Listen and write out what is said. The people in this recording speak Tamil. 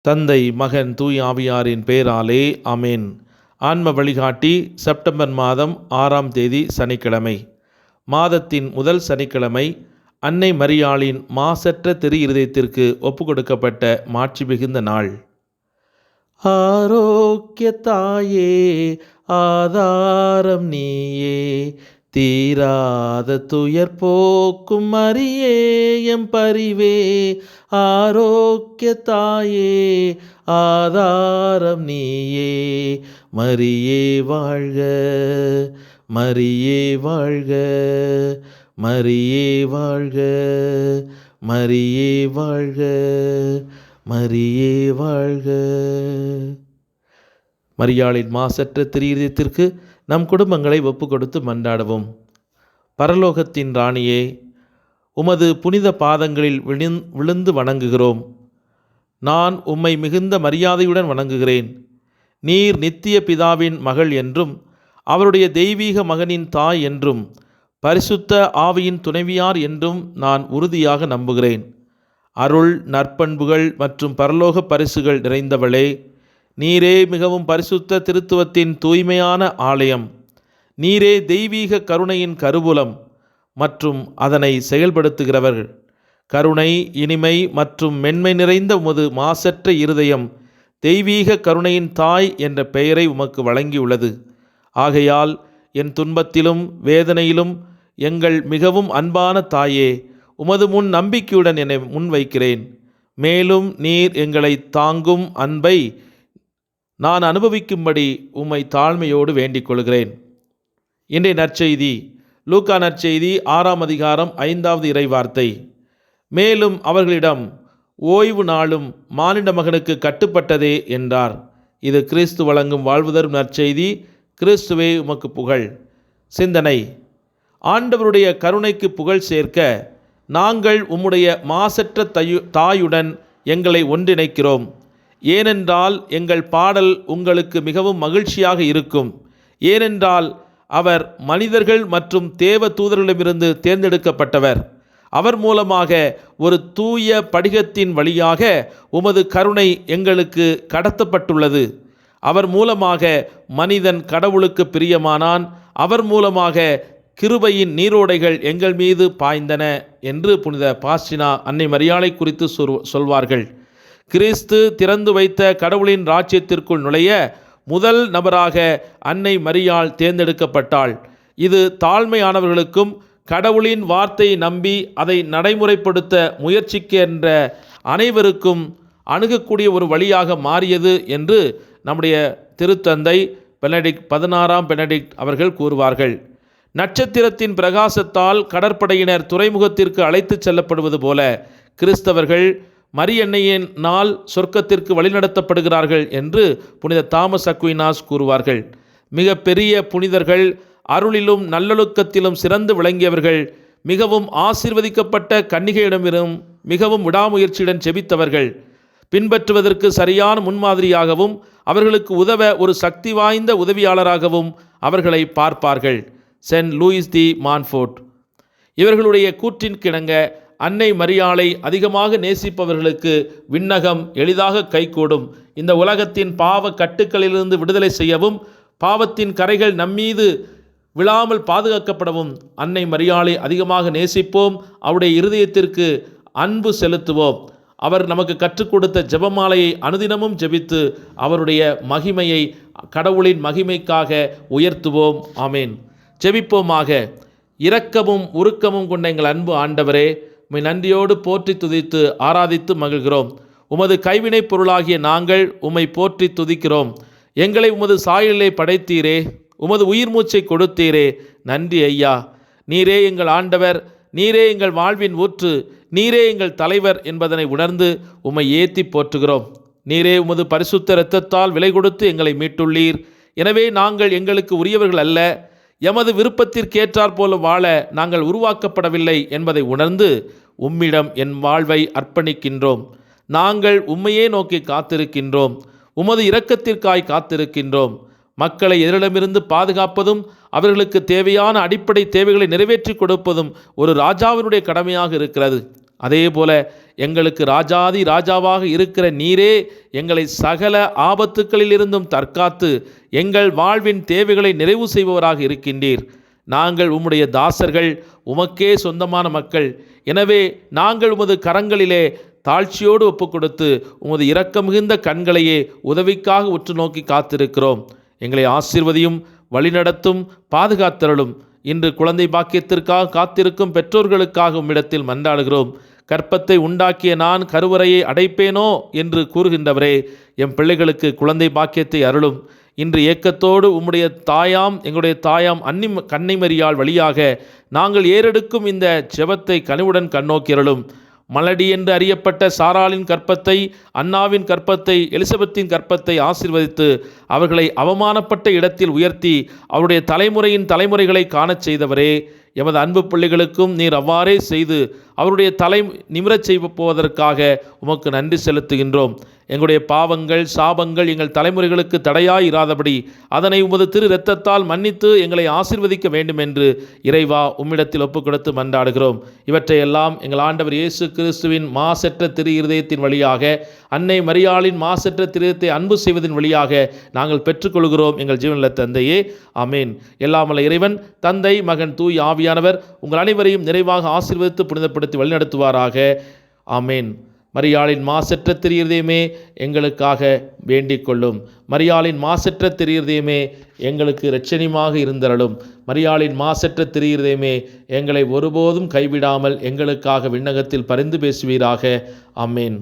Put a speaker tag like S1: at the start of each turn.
S1: தந்தை, மகன், தூய் ஆவியாரின் பெயராலே ஆமென். ஆன்ம வழிகாட்டி செப்டம்பர் மாதம் 6ஆம் தேதி சனிக்கிழமை. மாதத்தின் முதல் சனிக்கிழமை அன்னை மரியாளின் மாசற்ற திரு இருதயத்திற்கு ஒப்பு கொடுக்கப்பட்ட மாட்சி மிகுந்த நாள். ஆரோக்கிய தாயே, ஆதாரம் நீயே, தீராத துயர் போக்கும் மரியே எம் பரிவே. ஆரோக்கிய தாயே, ஆதாரம் நீயே, மரியே வாழ்க, மரியே வாழ்க, மரியே வாழ்க, மரியே வாழ்க, மரியே வாழ்க. மரியாளின் மாசற்ற திரு இருதயத்திற்கு நம் குடும்பங்களை ஒப்பு கொடுத்து மன்றாடுவோம். பரலோகத்தின் ராணியே, உமது புனித பாதங்களில் விழுந்து வணங்குகிறோம். நான் உம்மை மிகுந்த மரியாதையுடன் வணங்குகிறேன். நீர் நித்திய பிதாவின் மகள் என்றும் அவருடைய தெய்வீக மகனின் தாய் என்றும் பரிசுத்த ஆவியின் துணைவியார் என்றும் நான் உறுதியாக நம்புகிறேன். அருள், நற்பண்புகள் மற்றும் பரலோக பரிசுகள் நிறைந்தவளே, நீரே மிகவும் பரிசுத்த திருத்துவத்தின் தூய்மையான ஆலயம். நீரே தெய்வீக கருணையின் கருவூலம் மற்றும் அதனை செயல்படுத்துகிறவர். கருணை, இனிமை மற்றும் மென்மை நிறைந்த உமது மாசற்ற இருதயம் தெய்வீக கருணையின் தாய் என்ற பெயரை உமக்கு வழங்கியுள்ளது. ஆகையால் என் துன்பத்திலும் வேதனையிலும் எங்கள் மிகவும் அன்பான தாயே, உமது முன் நம்பிக்கையுடன் என்னை முன்வைக்கிறேன். மேலும் நீர் எங்களை தாங்கும் அன்பை நான் அனுபவிக்கும்படி உம்மை தாழ்மையோடு வேண்டிக் கொள்கிறேன். இன்றைய நற்செய்தி லூக்கா நற்செய்தி 6ஆம் அதிகாரம் 5வது இறைவார்த்தை. மேலும் அவர்களிடம், ஓய்வு நாளும் மானிட மகனுக்கு கட்டுப்பட்டதே என்றார். இது கிறிஸ்து வழங்கும் வாழ்வு தரும் நற்செய்தி. கிறிஸ்துவே உமக்கு புகழ். சிந்தனை: ஆண்டவருடைய கருணைக்கு புகழ் சேர்க்க நாங்கள் உம்முடைய மாசற்ற தாயுடன் எங்களை ஒன்றிணைக்கிறோம். ஏனென்றால் எங்கள் பாடல் உங்களுக்கு மிகவும் மகிழ்ச்சியாக இருக்கும். ஏனென்றால் அவர் மனிதர்கள் மற்றும் தேவ தூதர்களிடமிருந்து தேர்ந்தெடுக்கப்பட்டவர். அவர் மூலமாக ஒரு தூய படிகத்தின் வழியாக உமது கருணை எங்களுக்கு கடத்தப்பட்டுள்ளது. அவர் மூலமாக மனிதன் கடவுளுக்கு பிரியமானான். அவர் மூலமாக கிருபையின் நீரோடைகள் எங்கள் மீது பாய்ந்தன என்று புனித பாஸ்டினா அன்னை மரியாளை குறித்து சொல்வார்கள். கிறிஸ்து திறந்து வைத்த கடவுளின் ராஜ்யத்திற்குள் நுழைய முதல் நபராக அன்னை மரியாள் தேர்ந்தெடுக்கப்பட்டாள். இது தாழ்மையானவர்களுக்கும் கடவுளின் வார்த்தையை நம்பி அதை நடைமுறைப்படுத்த முயற்சிக்கின்ற அனைவருக்கும் அணுகக்கூடிய ஒரு வழியாக மாறியது என்று நம்முடைய திருத்தந்தை பெனடிக்ட் 16ஆம் பெனடிக்ட் அவர்கள் கூறுவார்கள். நட்சத்திரத்தின் பிரகாசத்தால் கடற்படையினர் துறைமுகத்திற்கு அழைத்து செல்லப்படுவது போல கிறிஸ்தவர்கள் மரியன்னையின் நாள் சொர்க்கத்திற்கு வழிநடத்தப்படுகிறார்கள் என்று புனித தாமஸ் அக்வினாஸ் கூறுவார்கள். மிக பெரிய புனிதர்கள், அருளிலும் நல்லொழுக்கத்திலும் சிறந்து விளங்கியவர்கள், மிகவும் ஆசீர்வதிக்கப்பட்ட கன்னிகையிடமிரும் மிகவும் விடாமுயற்சியுடன் ஜெபித்தவர்கள், பின்பற்றுவதற்கு சரியான முன்மாதிரியாகவும் அவர்களுக்கு உதவ ஒரு சக்தி வாய்ந்த உதவியாளராகவும் அவர்களை பார்ப்பார்கள். சென்ட் லூயிஸ் தி மான்ஃபோர்ட். இவர்களுடைய கூற்றின்கிணங்க அன்னை மரியாளை அதிகமாக நேசிப்பவர்களுக்கு விண்ணகம் எளிதாக கைகூடும். இந்த உலகத்தின் பாவ கட்டுக்களிலிருந்து விடுதலை செய்யவும் பாவத்தின் கரைகள் நம்மீது விழாமல் பாதுகாக்கப்படவும் அன்னை மரியாளை அதிகமாக நேசிப்போம். அவருடைய இருதயத்திற்கு அன்பு செலுத்துவோம். அவர் நமக்கு கற்றுக் கொடுத்த ஜெபமாலையை அனுதினமும் ஜெபித்து அவருடைய மகிமையை கடவுளின் மகிமைக்காக உயர்த்துவோம். ஆமேன். ஜெபிப்போமாக. இரக்கமும் உருக்கமும் கொண்ட எங்கள் அன்பு ஆண்டவரே, உம்மை நன்றியோடு போற்றி துதித்து ஆராதித்து மகிழ்கிறோம். உமது கைவினைப் பொருளாகிய நாங்கள் உம்மை போற்றி துதிக்கிறோம். எங்களை உமது சாயலிலே படைத்தீரே, உமது உயிர் மூச்சை கொடுத்தீரே. நன்றி ஐயா. நீரே எங்கள் ஆண்டவர், நீரே எங்கள் வாழ்வின் ஊற்று, நீரே எங்கள் தலைவர் என்பதனை உணர்ந்து உம்மை ஏத்தி போற்றுகிறோம். நீரே உமது பரிசுத்த இரத்தத்தால் விலை கொடுத்து எங்களை மீட்டுள்ளீர். எனவே நாங்கள் எங்களுக்கு உரியவர்கள் அல்ல, எமது விருப்பத்திற்கேற்றாற் போல வாழ நாங்கள் உருவாக்கப்படவில்லை என்பதை உணர்ந்து உம்மிடம் என் வாழ்வை அர்ப்பணிக்கின்றோம். நாங்கள் உம்மையே நோக்கி காத்திருக்கின்றோம். உமது இரக்கத்திற்காய் காத்திருக்கின்றோம். மக்களை எதிரிடமிருந்து பாதுகாப்பதும் அவர்களுக்கு தேவையான அடிப்படை தேவைகளை நிறைவேற்றி கொடுப்பதும் ஒரு ராஜாவினுடைய கடமையாக இருக்கிறது. அதே போல எங்களுக்கு ராஜாதி ராஜாவாக இருக்கிற நீரே எங்களை சகல ஆபத்துக்களிலிருந்தும் தற்காத்து எங்கள் வாழ்வின் தேவைகளை நிறைவு செய்பவராக இருக்கின்றீர். நாங்கள் உம்முடைய தாசர்கள், உமக்கே சொந்தமான மக்கள். எனவே நாங்கள் உமது கரங்களிலே தாழ்ச்சியோடு ஒப்புக்கொடுத்து உமது இரக்கம் மிகுந்த கண்களையே உதவிக்காக உற்று நோக்கி காத்திருக்கிறோம். எங்களை ஆசீர்வதியும், வழிநடத்தும், பாதுகாத்தருளும். இன்று குழந்தை பாக்கியத்திற்காக காத்திருக்கும் பெற்றோர்களுக்காக உம்மிடத்தில் மன்றாடுகிறோம். கற்பத்தை உண்டாக்கிய நான் கருவறையை அடைப்பேனோ என்று கூறுகின்றவரே, எம் பிள்ளைகளுக்கு குழந்தை பாக்கியத்தை அருளும். இன்று ஏக்கத்தோடு எங்களுடைய தாயாம் கன்னிமரியாள் வழியாக நாங்கள் ஏறெடுக்கும் இந்த ஜெபத்தை கனிவுடன் கண்ணோக்கியருளும். மலடி என்று அறியப்பட்ட சாராளின் கற்பத்தை, அன்னாவின் கற்பத்தை, எலிசபெத்தின் கற்பத்தை ஆசீர்வதித்து அவர்களை அவமானப்பட்ட இடத்தில் உயர்த்தி அவருடைய தலைமுறையின் தலைமுறைகளை காணச் செய்தவரே, எமது அன்பு பிள்ளைகளுக்கும் நீர் அவ்வாறே செய்து அவருடைய தலை நிமிரச் செய்வதற்காக உமக்கு நன்றி செலுத்துகின்றோம். எங்களுடைய பாவங்கள், சாபங்கள் எங்கள் தலைமுறைகளுக்கு தடையாய் இராதபடி அதனை உமது திரு இரத்தத்தால் மன்னித்து எங்களை ஆசீர்வதிக்க வேண்டும் என்று இறைவா உம்மிடத்தில் ஒப்புக் கொடுத்து மன்றாடுகிறோம். இவற்றையெல்லாம் எங்கள் ஆண்டவர் இயேசு கிறிஸ்துவின் மாசற்ற திரு இருதயத்தின் வழியாக, அன்னை மரியாளின் மாசற்ற திரு இருதயத்தை அன்பு செய்வதன் வழியாக நாங்கள் பெற்றுக்கொள்கிறோம். எங்கள் ஜீவனுள்ள தந்தையே, ஆமேன். எல்லாமல்ல இறைவன் தந்தை, மகன், தூய் ஆவியானவர் உங்கள் அனைவரையும் நிறைவாக ஆசீர்வதித்து புனிதப்படுத்தி வழிநடத்துவாராக. ஆமேன். மரியாளின் மாசற்ற திரு இருதயமே எங்களுக்காக வேண்டிக் கொள்ளும். மரியாளின் மாசற்ற திரு இருதயமே எங்களுக்கு இரட்சணியமாக இருந்தருளும். மரியாளின் மாசற்ற திரு இருதயமே எங்களை ஒருபோதும் கைவிடாமல் எங்களுக்காக விண்ணகத்தில் பரிந்து பேசுவீராக. ஆமேன்.